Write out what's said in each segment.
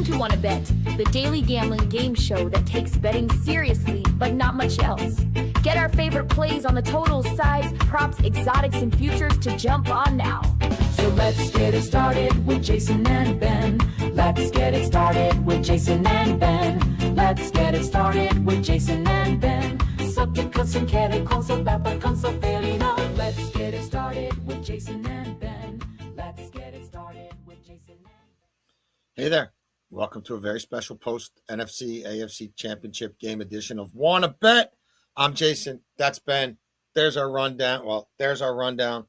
to Wanna Bet, the daily gambling game show that takes betting seriously, but not much else. Get our favorite plays on the totals, sides, props, exotics, and futures to jump on now. So let's get it started with Jason and Ben. Let's get it started with Jason and Ben. Let's get it started with Jason and Ben. Så que kanske kan konso bättre konso felina. Let's get it started with Jason and Ben. Let's get it started with Jason and Hey there. Welcome to a very special post-NFC AFC Championship game edition of Wanna Bet. I'm Jason. That's Ben. There's our rundown. It's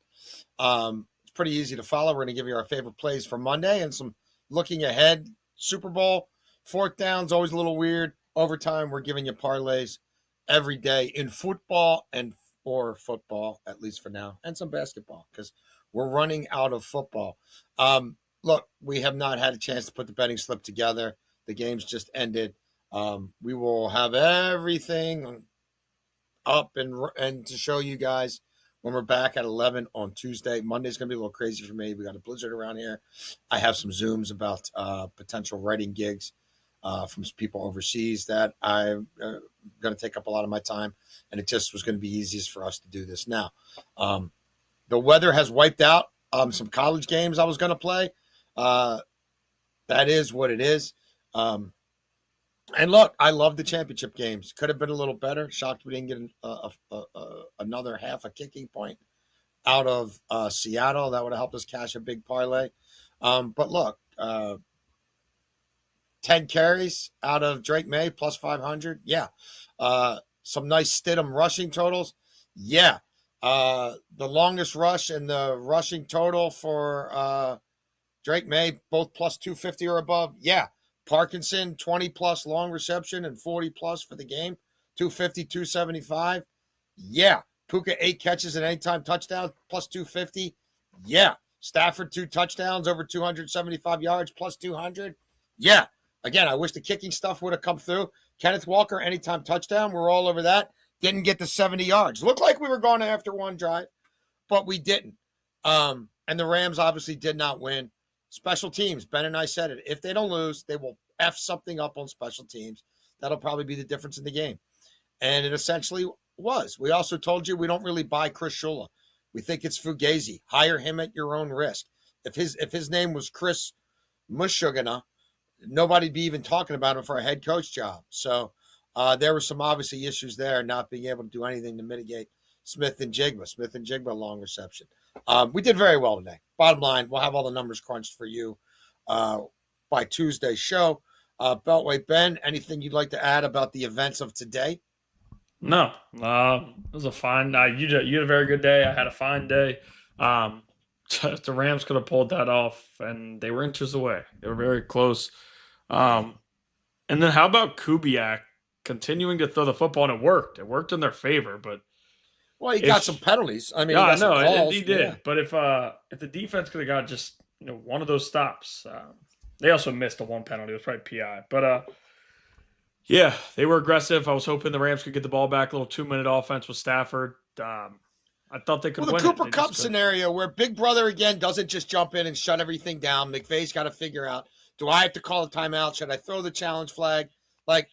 pretty easy to follow. We're going to give you our favorite plays for Monday and some looking ahead. Super Bowl, fourth down's always a little weird. Overtime, we're giving you parlays every day in football or football, at least for now, and some basketball because we're running out of football. Look, we have not had a chance to put the betting slip together. The game's just ended. We will have everything up and to show you guys when we're back at 11 on Tuesday. Monday's going to be a little crazy for me. We got a blizzard around here. I have some Zooms about potential writing gigs from people overseas that I'm going to take up a lot of my time, and it just was going to be easiest for us to do this now. The weather has wiped out some college games I was going to play. That is what it is. And look, I love the championship games. Could have been a little better. Shocked we didn't get another half a kicking point out of Seattle. That would have helped us cash a big parlay. But look, 10 carries out of Drake May plus 500. Yeah. Some nice Stidham rushing totals. Yeah. The longest rush and the rushing total for Drake May, both plus 250 or above. Yeah. Parkinson, 20 plus long reception and 40 plus for the game. 250, 275. Yeah. Puka, 8 catches and anytime touchdown, plus 250. Yeah. Stafford, 2 touchdowns, over 275 yards, plus 200. Yeah. Again, I wish the kicking stuff would have come through. Kenneth Walker, anytime touchdown. We're all over that. Didn't get the 70 yards. Looked like we were going after one drive, but we didn't. And the Rams obviously did not win. Special teams, Ben and I said it. If they don't lose, they will F something up on special teams. That'll probably be the difference in the game. And it essentially was. We also told you we don't really buy Chris Shula. We think it's Fugazi. Hire him at your own risk. If his name was Chris Mushugana, nobody'd be even talking about him for a head coach job. So there were some obviously issues there, not being able to do anything to mitigate Smith and Jigba, long reception. We did very well today. Bottom line, we'll have all the numbers crunched for you by Tuesday's show. Beltway Ben, anything you'd like to add about the events of today? No, it was a fine night. You had a very good day. I had a fine day. The Rams could have pulled that off, and they were inches away. They were very close. And then how about Kubiak continuing to throw the football? And it worked. It worked in their favor, but he got some penalties. I mean, yeah, no, he did. Yeah. But if the defense could have got just one of those stops, they also missed a one penalty. It was probably PI. But yeah, they were aggressive. I was hoping the Rams could get the ball back. A little 2-minute offense with Stafford. I thought they could win. The Cooper Kupp scenario where Big Brother again doesn't just jump in and shut everything down. McVay's got to figure out: do I have to call a timeout? Should I throw the challenge flag? Like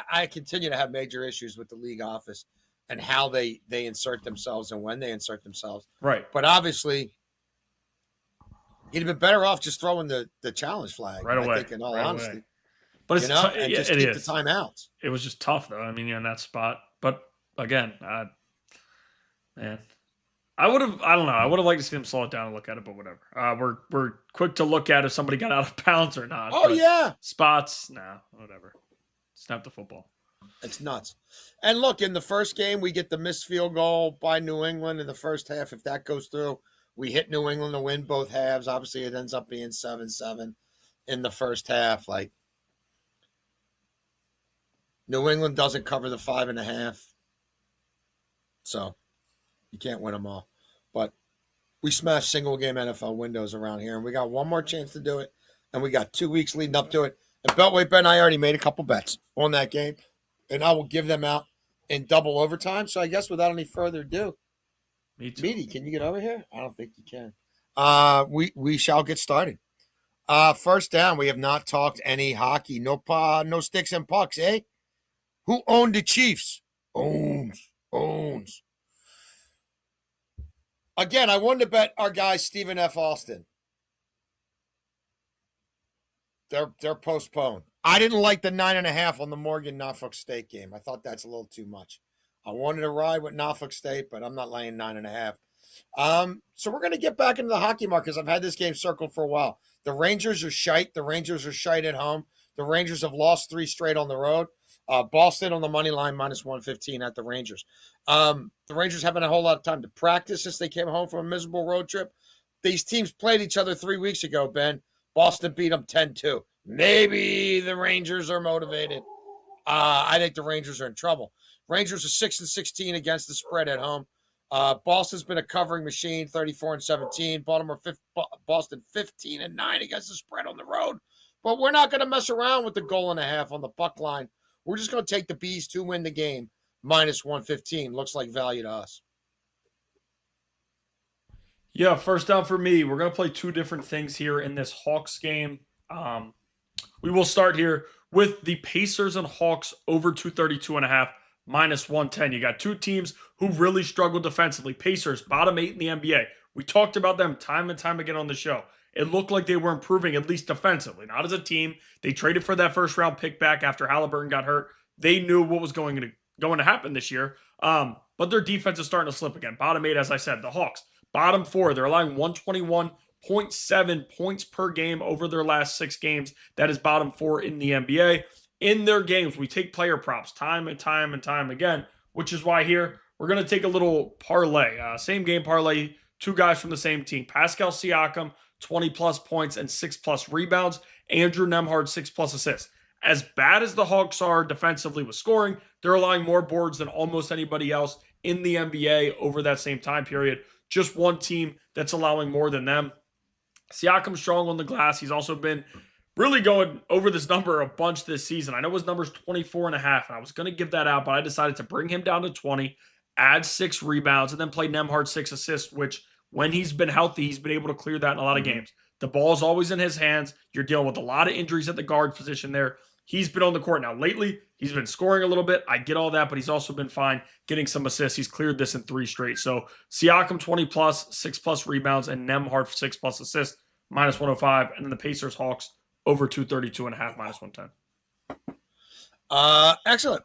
I continue to have major issues with the league office and how they insert themselves and when they insert themselves. Right. But obviously, he'd have been better off just throwing the challenge flag right away. I think, in all honesty. Away. But it's and just keep the timeouts. It was just tough, though. I mean, in that spot. But again, man, I would have. I don't know. I would have liked to see him slow it down and look at it, but whatever. We're quick to look at if somebody got out of bounds or not. Oh yeah, spots. Nah, whatever. Snap the football. It's nuts. And look, in the first game, we get the missed field goal by New England in the first half. If that goes through, we hit New England to win both halves. Obviously, it ends up being 7-7 in the first half. Like, New England doesn't cover the 5.5. So, you can't win them all. But we smashed single-game NFL windows around here, and we got one more chance to do it, and we got 2 weeks leading up to it. And Beltway Ben, I already made a couple bets on that game, and I will give them out in double overtime. So I guess without any further ado, Me too. Meaty, can you get over here? I don't think you can. We shall get started. First down, we have not talked any hockey. No sticks and pucks, eh? Who owned the Chiefs? Owns. Again, I wanted to bet our guy Stephen F. Austin. They're postponed. I didn't like the 9.5 on the Morgan Norfolk State game. I thought that's a little too much. I wanted to ride with Norfolk State, but I'm not laying 9.5. So we're going to get back into the hockey markets. I've had this game circled for a while. The Rangers are shite. The Rangers are shite at home. The Rangers have lost 3 straight on the road. Boston on the money line minus 115 at the Rangers. The Rangers haven't a whole lot of time to practice since they came home from a miserable road trip. These teams played each other 3 weeks ago, Ben. Boston beat them 10-2. Maybe the Rangers are motivated. I think the Rangers are in trouble. Rangers are 6-16 against the spread at home. Boston's been a covering machine, 34-17. Boston 15-9 against the spread on the road. But we're not going to mess around with the 1.5 on the puck line. We're just going to take the Bees to win the game, minus 115. Looks like value to us. Yeah, first down for me. We're going to play 2 different things here in this Hawks game. We will start here with the Pacers and Hawks over 232.5, minus 110. You got 2 teams who really struggle defensively. Pacers, bottom 8 in the NBA. We talked about them time and time again on the show. It looked like they were improving, at least defensively, not as a team. They traded for that first-round pick back after Halliburton got hurt. They knew what was going to happen this year. But their defense is starting to slip again. Bottom 8, as I said, the Hawks. Bottom 4, they're allowing 121.7 points per game over their last 6 games. That is bottom 4 in the NBA. In their games, we take player props time and time again, which is why here we're going to take a little parlay. Same game parlay, 2 guys from the same team. Pascal Siakam, 20-plus points and 6-plus rebounds. Andrew Nembhard, 6-plus assists. As bad as the Hawks are defensively with scoring, they're allowing more boards than almost anybody else in the NBA over that same time period. Just one team that's allowing more than them. Siakam's strong on the glass. He's also been really going over this number a bunch this season. I know his number's 24.5, and I was going to give that out, but I decided to bring him down to 20, add 6 rebounds, and then play Nembhard 6 assists, which when he's been healthy, he's been able to clear that in a lot of games. The ball is always in his hands. You're dealing with a lot of injuries at the guard position there. He's been on the court. Now, lately, he's been scoring a little bit. I get all that, but he's also been fine getting some assists. He's cleared this in 3 straight. So, Siakam 20-plus, 6-plus rebounds, and Nembhard 6-plus assists, minus 105. And then the Pacers Hawks over 232.5, minus 110. Excellent.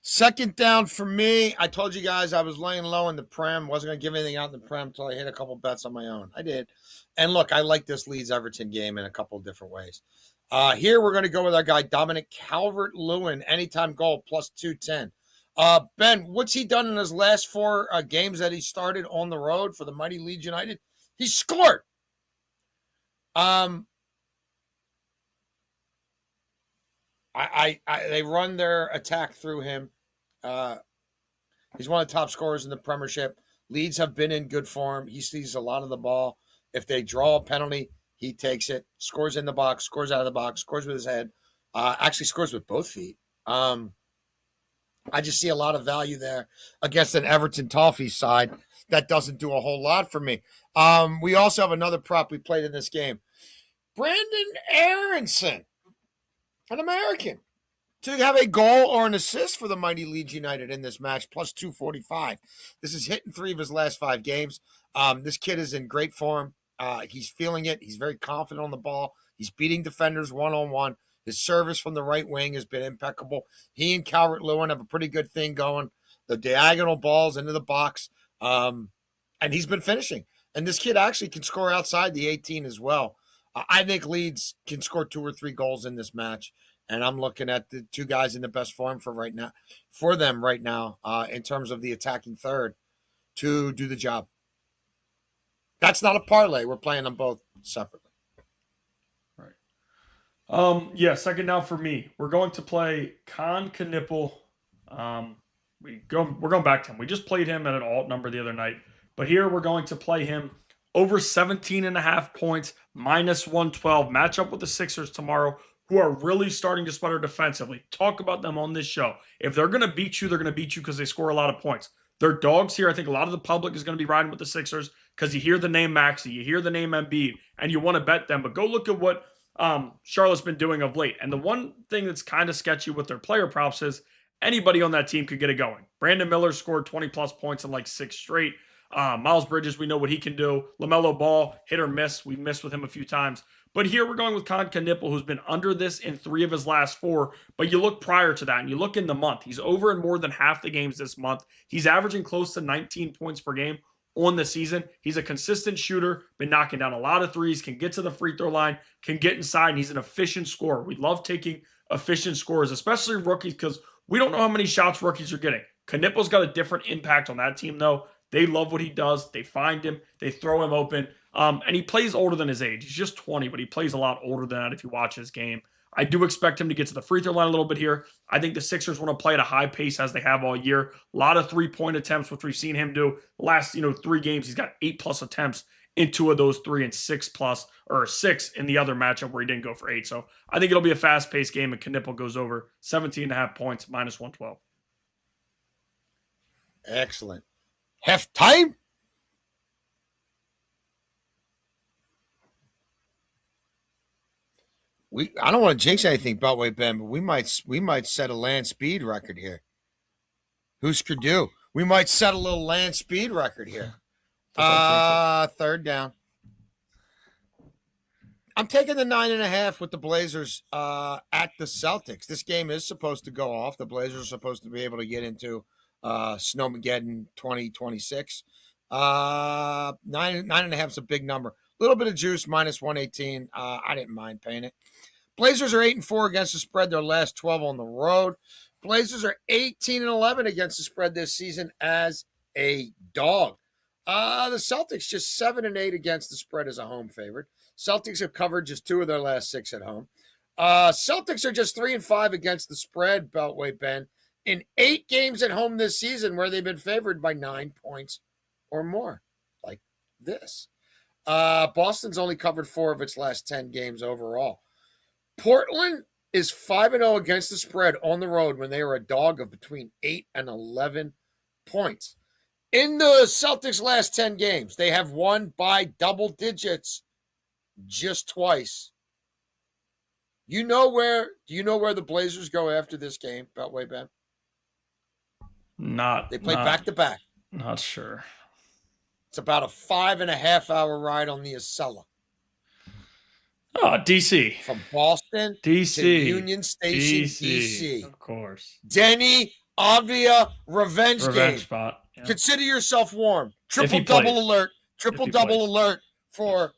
Second down for me. I told you guys I was laying low in the Prem. Wasn't going to give anything out in the Prem until I hit a couple bets on my own. I did. And look, I like this Leeds-Everton game in a couple of different ways. Here we're going to go with our guy Dominic Calvert-Lewin, anytime goal, plus 210. Ben, what's he done in his last 4 games that he started on the road for the mighty Leeds United? He scored. They run their attack through him. He's one of the top scorers in the Premiership. Leeds have been in good form. He sees a lot of the ball. If they draw a penalty, he takes it, scores in the box, scores out of the box, scores with his head, actually scores with both feet. I just see a lot of value there against an Everton Toffees side that doesn't do a whole lot for me. We also have another prop we played in this game. Brandon Aronson, an American, to have a goal or an assist for the mighty Leeds United in this match, plus 245. This is hitting 3 of his last 5 games. This kid is in great form. He's feeling it. He's very confident on the ball. He's beating defenders one-on-one. His service from the right wing has been impeccable. He and Calvert-Lewin have a pretty good thing going. The diagonal balls into the box. And he's been finishing. And this kid actually can score outside the 18 as well. I think Leeds can score 2 or 3 goals in this match. And I'm looking at the 2 guys in the best form for them right now, in terms of the attacking third to do the job. That's not a parlay. We're playing them both separately. Right. Second down for me. We're going to play Con Knipple. We're going back to him. We just played him at an alt number the other night. But here we're going to play him over 17.5 points, minus 112. Matchup with the Sixers tomorrow, who are really starting to sputter defensively. Talk about them on this show. If they're going to beat you, they're going to beat you because they score a lot of points. They're dogs here. I think a lot of the public is going to be riding with the Sixers because you hear the name Maxey, you hear the name Embiid, and you want to bet them. But go look at what Charlotte's been doing of late. And the one thing that's kind of sketchy with their player props is anybody on that team could get it going. Brandon Miller scored 20-plus points in like 6 straight. Miles Bridges, we know what he can do. LaMelo Ball, hit or miss. We've missed with him a few times. But here we're going with Con Knipple, who's been under this in 3 of his last 4. But you look prior to that, and you look in the month. He's over in more than half the games this month. He's averaging close to 19 points per game on the season. He's a consistent shooter, been knocking down a lot of threes, can get to the free throw line, can get inside, and he's an efficient scorer. We love taking efficient scorers, especially rookies, because we don't know how many shots rookies are getting. Knipple's got a different impact on that team, though. They love what he does. They find him. They throw him open. And he plays older than his age. He's just 20, but he plays a lot older than that if you watch his game. I do expect him to get to the free throw line a little bit here. I think the Sixers want to play at a high pace as they have all year. A lot of 3-point attempts, which we've seen him do. Last 3 games, he's got 8+ attempts in 2 of those 3 and 6+ or 6 in the other matchup where he didn't go for 8. So I think it'll be a fast-paced game, and Knipple goes over 17.5 points, -112. Excellent. Half time? I don't want to jinx anything, Beltway Ben, but we might set a land speed record here. Who's could do? We might set a little land speed record here. Third down. I'm taking the 9.5 with the Blazers at the Celtics. This game is supposed to go off. The Blazers are supposed to be able to get into Snowmageddon 2026. 9.5 is a big number. A little bit of juice, -118. I didn't mind paying it. Blazers are 8-4 against the spread their last 12 on the road. Blazers are 18-11 against the spread this season as a dog. The Celtics just 7-8 against the spread as a home favorite. Celtics have covered just 2 of their last 6 at home. Celtics are just 3-5 against the spread, Beltway Ben, in 8 games at home this season where they've been favored by 9 points or more, like this. Boston's only covered 4 of its last 10 games overall. Portland is 5-0 against the spread on the road when they were a dog of between 8 and 11 points. In the Celtics' last 10 games, they have won by double digits just twice. Do you know where the Blazers go after this game, Beltway Ben? They play back-to-back. Not sure. It's about a 5.5-hour ride on the Acela. Oh, D.C. From Boston D.C. to Union Station, D.C. Of course. Denny Avdia revenge game. Spot. Yeah. Consider yourself warm. Triple-double alert. Triple-double alert for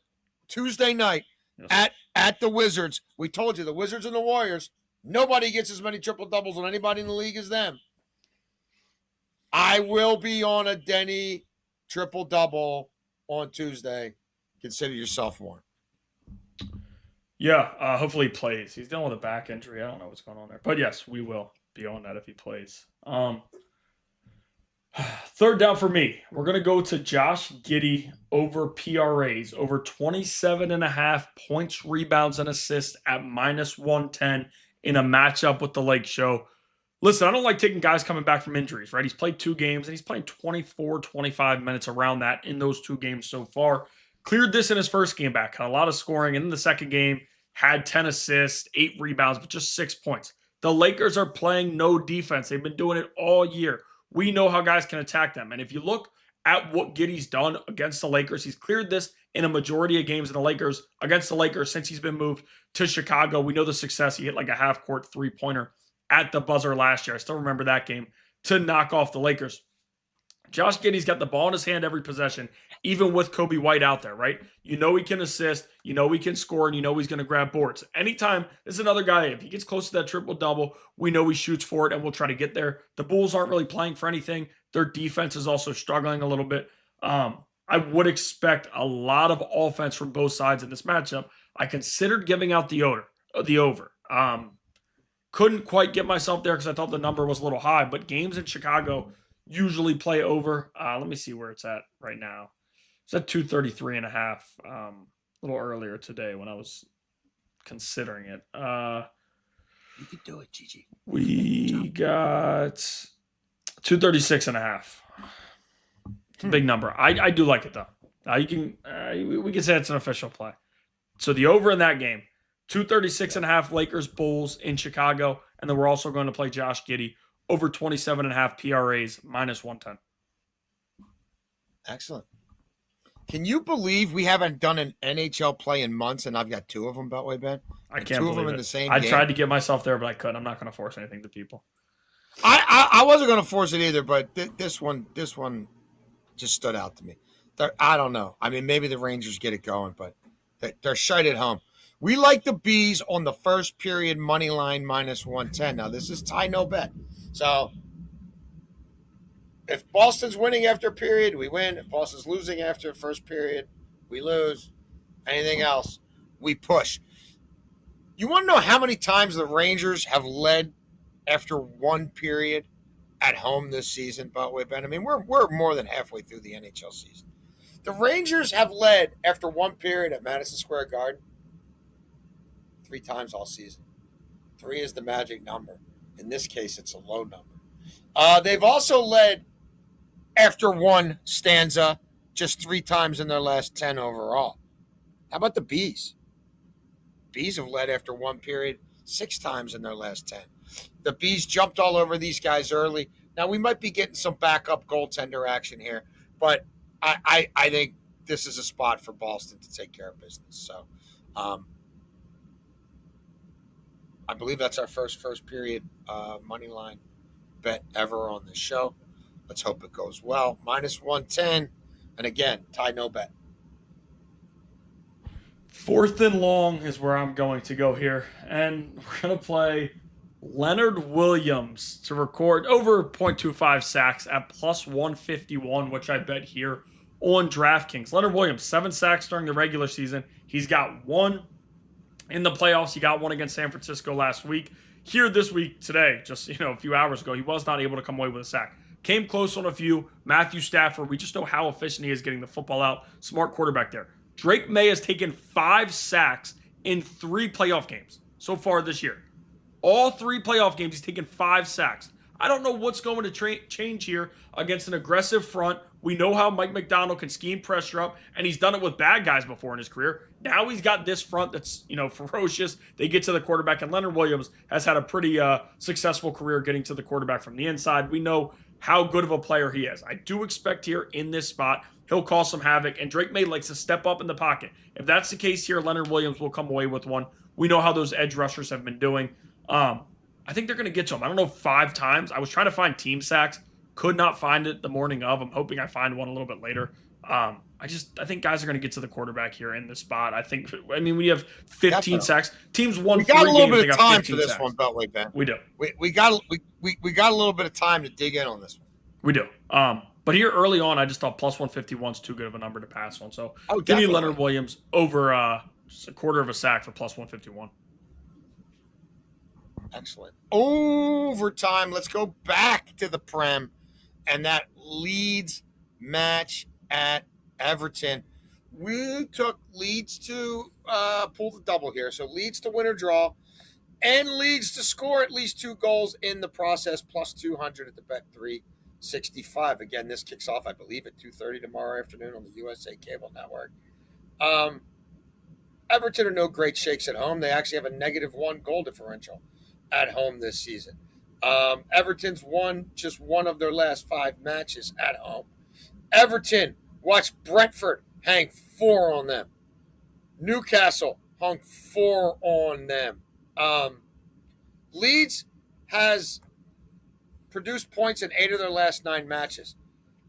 Tuesday night at the Wizards. We told you, the Wizards and the Warriors, nobody gets as many triple-doubles on anybody in the league as them. I will be on a Denny triple-double on Tuesday. Consider yourself warm. Yeah, hopefully he plays. He's dealing with a back injury. I don't know what's going on there. But yes, we will be on that if he plays. Third down for me. We're going to go to Josh Giddey over PRAs, over 27.5 points, rebounds, and assists at -110 in a matchup with the Lake Show. Listen, I don't like taking guys coming back from injuries, right? He's played 2 games, and he's playing 24, 25 minutes around that in those 2 games so far. Cleared this in his first game back, had a lot of scoring. And in the second game, had 10 assists, 8 rebounds, but just 6 points. The Lakers are playing no defense. They've been doing it all year. We know how guys can attack them. And if you look at what Giddey's done against the Lakers, he's cleared this in a majority of games against the Lakers since he's been moved to Chicago. We know the success. He hit like a half-court 3-pointer at the buzzer last year. I still remember that game to knock off the Lakers. Josh Giddey's got the ball in his hand every possession, even with Kobe White out there, right? You know he can assist, you know he can score, and you know he's going to grab boards. Anytime, this is another guy, if he gets close to that triple-double, we know he shoots for it, and we'll try to get there. The Bulls aren't really playing for anything. Their defense is also struggling a little bit. I would expect a lot of offense from both sides in this matchup. I considered giving out the over. Couldn't quite get myself there because I thought the number was a little high, but games in Chicago usually play over. Let me see where it's at right now. It's at 233.5. A little earlier today when I was considering it. You can do it, Gigi. We got 236.5. It's a big number. I do like it though. You can we can say it's an official play. So the over in that game, 236.5 Lakers Bulls in Chicago, and then we're also going to play Josh Giddey over 27.5 PRAs -110. Excellent. Can you believe we haven't done an NHL play in months, and I've got two of them, Beltway Ben? I can't two believe of them it. in the same I game. tried to get myself there, but I couldn't. I'm not going to force anything to people. I wasn't going to force it either, but this one just stood out to me. I don't know. I mean, maybe the Rangers get it going, but they're shite at home. We like the Bees on the first period money line -110. Now, this is tie no bet. So, if Boston's winning after a period, we win. If Boston's losing after the first period, we lose. Anything else, we push. You want to know how many times the Rangers have led after one period at home this season, Beltway Ben? I mean, we're more than halfway through the NHL season. The Rangers have led after one period at Madison Square Garden 3 times all season. 3 is the magic number. In this case, it's a low number. They've also led after one stanza just 3 times in their last 10 overall. How about the Bees? Bees have led after one period 6 times in their last 10. The Bees jumped all over these guys early. Now, we might be getting some backup goaltender action here, but I think this is a spot for Boston to take care of business. So I believe that's our first period money line bet ever on the show. Let's hope it goes well. -110. And again, tie no bet. 4th and long is where I'm going to go here. And we're going to play Leonard Williams to record over 0.25 sacks at +151, which I bet here on DraftKings. Leonard Williams, 7 sacks during the regular season. He's got 1 in the playoffs. He got 1 against San Francisco last week. Here this week, today, just a few hours ago, he was not able to come away with a sack. Came close on a few. Matthew Stafford, we just know how efficient he is getting the football out. Smart quarterback there. Drake May has taken 5 sacks in 3 playoff games so far this year. All 3 playoff games, he's taken 5 sacks. I don't know what's going to change here against an aggressive front. We know how Mike McDonald can scheme pressure up, and he's done it with bad guys before in his career. Now he's got this front that's, ferocious. They get to the quarterback, and Leonard Williams has had a pretty successful career getting to the quarterback from the inside. We know how good of a player he is. I do expect here in this spot, he'll cause some havoc, and Drake May likes to step up in the pocket. If that's the case here, Leonard Williams will come away with one. We know how those edge rushers have been doing. I think they're going to get to him. I don't know, 5 times. I was trying to find team sacks. Could not find it the morning of. I'm hoping I find one a little bit later. I think guys are going to get to the quarterback here in this spot. We have 15 Definitely. sacks. Teams won 3 We got a little games, bit of time for this one, Beltway Ben. We do. We got a little bit of time to dig in on this one. We do. But here early on, I just thought +151 is too good of a number to pass on. So give me Leonard Williams over just a quarter of a sack for +151. Excellent. Overtime. Let's go back to the Prem and that Leeds match at Everton. We took Leeds to pull the double here. So Leeds to win or draw and Leeds to score at least 2 goals in the process, +200 at the bet 365. Again, this kicks off, I believe, at 2:30 tomorrow afternoon on the USA Cable Network. Everton are no great shakes at home. They actually have a -1 goal differential at home this season. Everton's won just 1 of their last 5 matches at home. Everton watched Brentford hang 4 on them. Newcastle hung 4 on them. Leeds has produced points in 8 of their last 9 matches.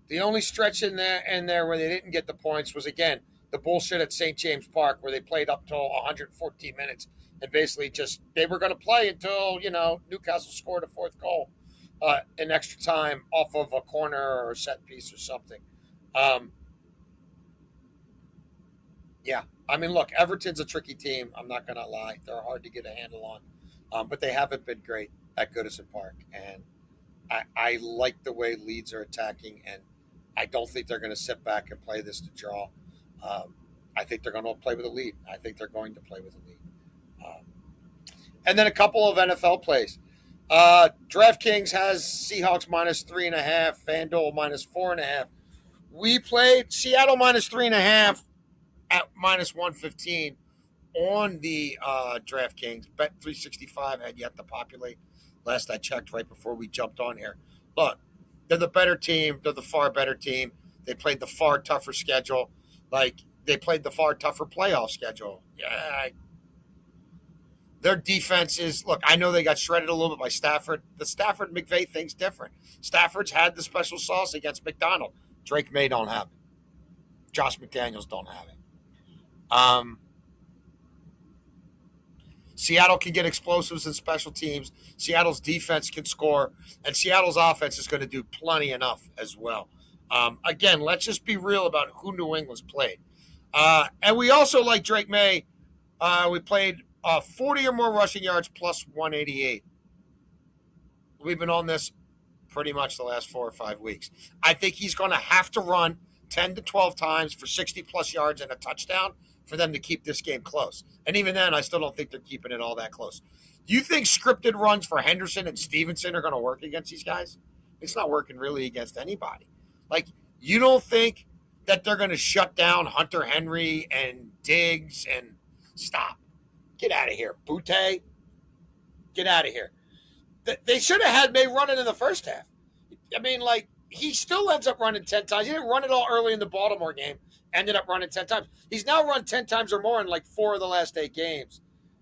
The only stretch in there where they didn't get the points was, again, the bullshit at St. James Park where they played up till 114 minutes and basically just they were going to play until, Newcastle scored a 4th goal in extra time off of a corner or a set piece or something. Look, Everton's a tricky team. I'm not going to lie. They're hard to get a handle on. But they haven't been great at Goodison Park. And I like the way Leeds are attacking, and I don't think they're going to sit back and play this to draw. I think they're going to play with a lead. And then a couple of NFL plays. DraftKings has Seahawks minus 3.5, FanDuel minus 4.5. We played Seattle minus 3.5 at minus 115 on the DraftKings. Bet 365 had yet to populate. Last I checked, right before we jumped on here. Look, they're the better team. They're the far better team. They played the far tougher schedule. Like, they played the far tougher playoff schedule. Yeah, their defense is, look, I know they got shredded a little bit by Stafford. The Stafford McVay thing's different. Stafford's had the special sauce against McDonald. Drake May don't have it. Josh McDaniels don't have it. Seattle can get explosives in special teams. Seattle's defense can score, and Seattle's offense is going to do plenty enough as well. Again, let's just be real about who New England's played. And we also, like Drake May, we played 40 or more rushing yards plus 188. We've been on this pretty much the last 4 or 5 weeks. I think he's going to have to run 10 to 12 times for 60-plus yards and a touchdown for them to keep this game close. And even then, I still don't think they're keeping it all that close. Do you think scripted runs for Henderson and Stevenson are going to work against these guys? It's not working really against anybody. Like, you don't think that they're going to shut down Hunter Henry and Diggs and stop? Get out of here. Butte, get out of here. They should have had May run it in the first half. I mean, like, he still ends up running 10 times. He didn't run it all early in the Baltimore game. Ended up running 10 times. He's now run 10 times or more in like 4 of the last 8 games.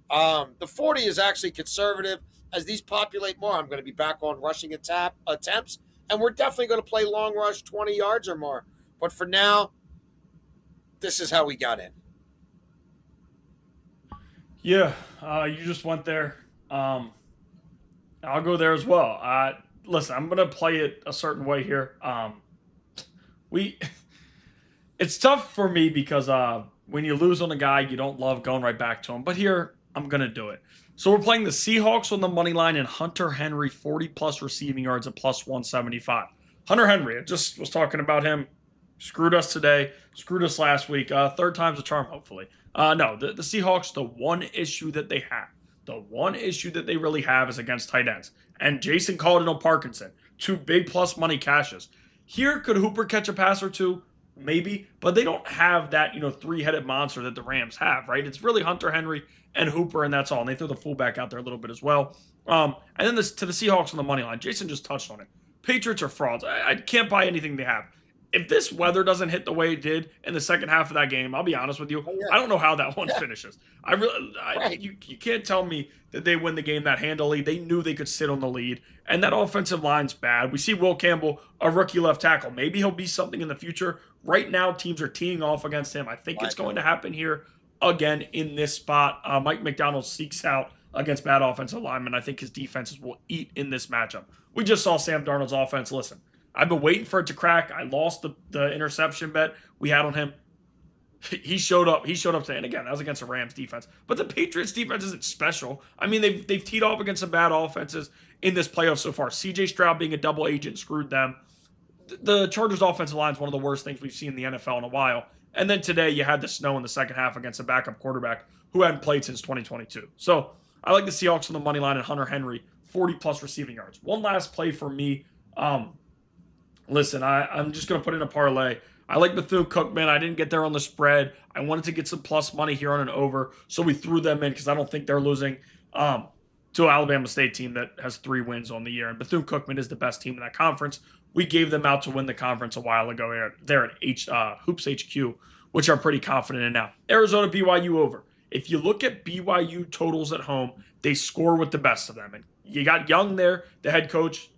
The 40 is actually conservative. As these populate more, I'm going to be back on rushing attempts. And we're definitely going to play long rush 20 yards or more. But for now, this is how we got in. Yeah, you just went there. I'll go there as well. Listen, I'm going to play it a certain way here. It's tough for me because when you lose on a guy, you don't love going right back to him. But here, I'm going to do it. So we're playing the Seahawks on the money line and Hunter Henry 40-plus receiving yards at plus 175. Hunter Henry, I just was talking about him. Screwed us today. Screwed us last week. Third time's a charm, hopefully. No, the Seahawks, the one issue that they have, the one issue that they really have is against tight ends. And Jason called it on Parkinson. 2 big plus money cashes. Here, could Hooper catch a pass or two? Maybe. But they don't have that, 3-headed monster that the Rams have, right? It's really Hunter Henry and Hooper, and that's all. And they throw the fullback out there a little bit as well. And then to the Seahawks on the money line. Jason just touched on it. Patriots are frauds. I can't buy anything they have. If this weather doesn't hit the way it did in the second half of that game, I'll be honest with you, I don't know how that one finishes. You can't tell me that they win the game that handily. They knew they could sit on the lead, and that offensive line's bad. We see Will Campbell, a rookie left tackle. Maybe he'll be something in the future. Right now, teams are teeing off against him. I think it's going to happen here again in this spot. Mike McDonald seeks out against bad offensive linemen. I think his defenses will eat in this matchup. We just saw Sam Darnold's offense. Listen, I've been waiting for it to crack. I lost the interception bet we had on him. He showed up today. And again, that was against the Rams defense. But the Patriots defense isn't special. I mean, they've teed off against some bad offenses in this playoff so far. CJ Stroud being a double agent screwed them. The Chargers offensive line is one of the worst things we've seen in the NFL in a while. And then today you had the snow in the second half against a backup quarterback who hadn't played since 2022. So I like the Seahawks on the money line and Hunter Henry, 40-plus receiving yards. One last play for me. Listen, I'm just going to put in a parlay. I like Bethune-Cookman. I didn't get there on the spread. I wanted to get some plus money here on an over, so we threw them in because I don't think they're losing to an Alabama State team that has 3 wins on the year. And Bethune-Cookman is the best team in that conference. We gave them out to win the conference a while ago there at Hoops HQ, which I'm pretty confident in now. Arizona BYU over. If you look at BYU totals at home, they score with the best of them. And you got Young there, the head coach,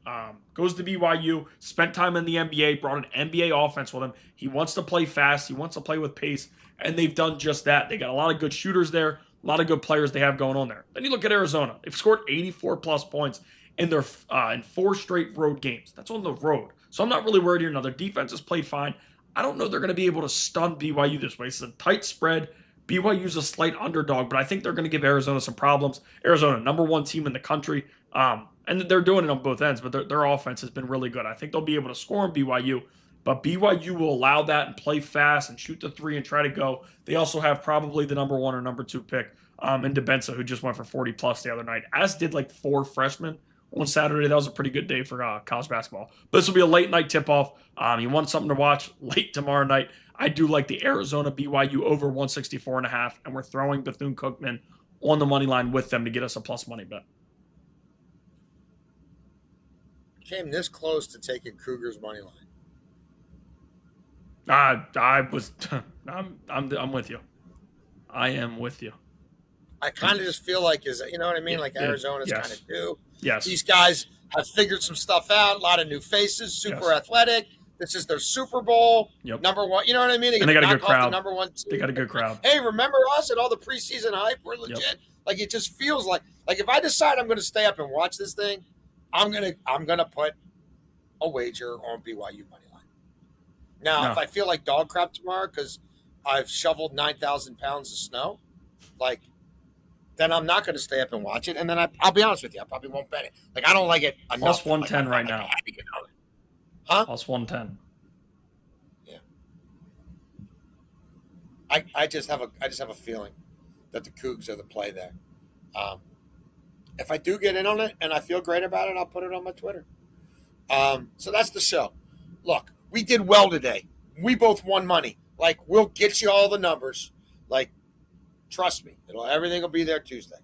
goes to BYU, spent time in the NBA, brought an NBA offense with him. He wants to play fast. He wants to play with pace, and they've done just that. They got a lot of good shooters there, a lot of good players they have going on there. Then you look at Arizona. They've scored 84-plus points in their in 4 straight road games. That's on the road. So I'm not really worried here. Now, their defense has played fine. I don't know they're going to be able to stun BYU this way. It's a tight spread. BYU's a slight underdog, but I think they're going to give Arizona some problems. Arizona, number 1 team in the country. And they're doing it on both ends, but their offense has been really good. I think they'll be able to score on BYU, but BYU will allow that and play fast and shoot the 3 and try to go. They also have probably the number 1 or number 2 pick in DeBenza, who just went for 40-plus the other night, as did like 4 freshmen on Saturday. That was a pretty good day for college basketball. But this will be a late night tip-off. You want something to watch late tomorrow night. I do like the Arizona BYU over 164.5, and we're throwing Bethune-Cookman on the money line with them to get us a plus money bet. Came this close to taking Cougars money line. I'm with you. I am with you. I kind of just feel like, you know what I mean? Like Arizona's yes. kind of new. Yes. These guys have figured some stuff out. A lot of new faces, super athletic. This is their Super Bowl. Yep. Number one. You know what I mean? And they got a good crowd. Number one team. They got a good crowd. Hey, remember us and all the preseason hype? We're legit. Yep. Like it just feels like if I decide I'm going to stay up and watch this thing, I'm gonna put a wager on BYU money line. Now, if I feel like dog crap tomorrow because I've shoveled 9,000 pounds of snow, like, then I'm not going to stay up and watch it. And then I'll be honest with you, I probably won't bet it. Like, I don't like it enough. Plus 110 right now. Huh? Plus 110. Yeah. I just have a feeling that the Cougs are the play there. If I do get in on it and I feel great about it, I'll put it on my Twitter. So that's the show. Look, we did well today. We both won money. Like, we'll get you all the numbers. Like, trust me, everything will be there Tuesday.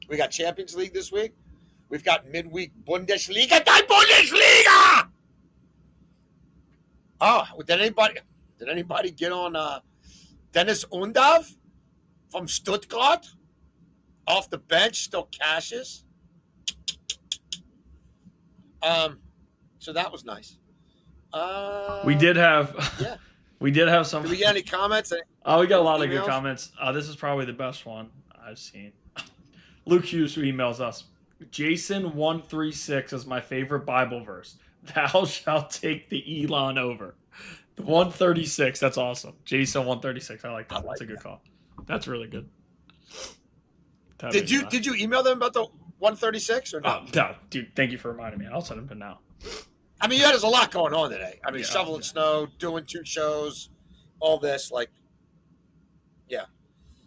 We got Champions League this week. We've got midweek Bundesliga. Die Bundesliga! Oh, did anybody get on Dennis Undav from Stuttgart? Off the bench, still cashes. So that was nice. We did have some. Did we get any comments? We got a lot of good comments. This is probably the best one I've seen. Luke Hughes, who emails us, Jason 136 is my favorite Bible verse. Thou shalt take the Elon over. The 136. That's awesome. Jason 136. I like that. That's a good call. That's really good. Did you email them about the 136 or no? No, dude. Thank you for reminding me. I'll send them now. I mean, there's a lot going on today. I mean, shoveling snow, doing 2 shows, all this, like, yeah.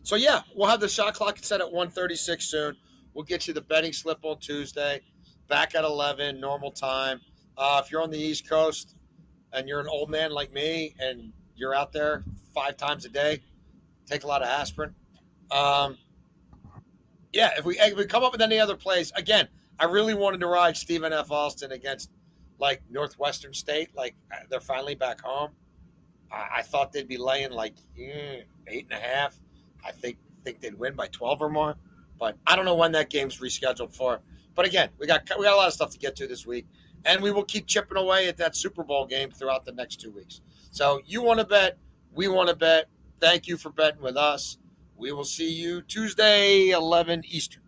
So yeah, we'll have the shot clock set at 136 soon. We'll get you the betting slip on Tuesday. Back at 11, normal time. If you're on the East Coast and you're an old man like me and you're out there 5 times a day, take a lot of aspirin. Yeah, if we come up with any other plays, again, I really wanted to ride Stephen F. Austin against, like, Northwestern State. Like, they're finally back home. I thought they'd be laying, like, 8.5. I think they'd win by 12 or more. But I don't know when that game's rescheduled for. But, again, we got a lot of stuff to get to this week. And we will keep chipping away at that Super Bowl game throughout the next 2 weeks. So you want to bet. We want to bet. Thank you for betting with us. We will see you Tuesday, 11 Eastern.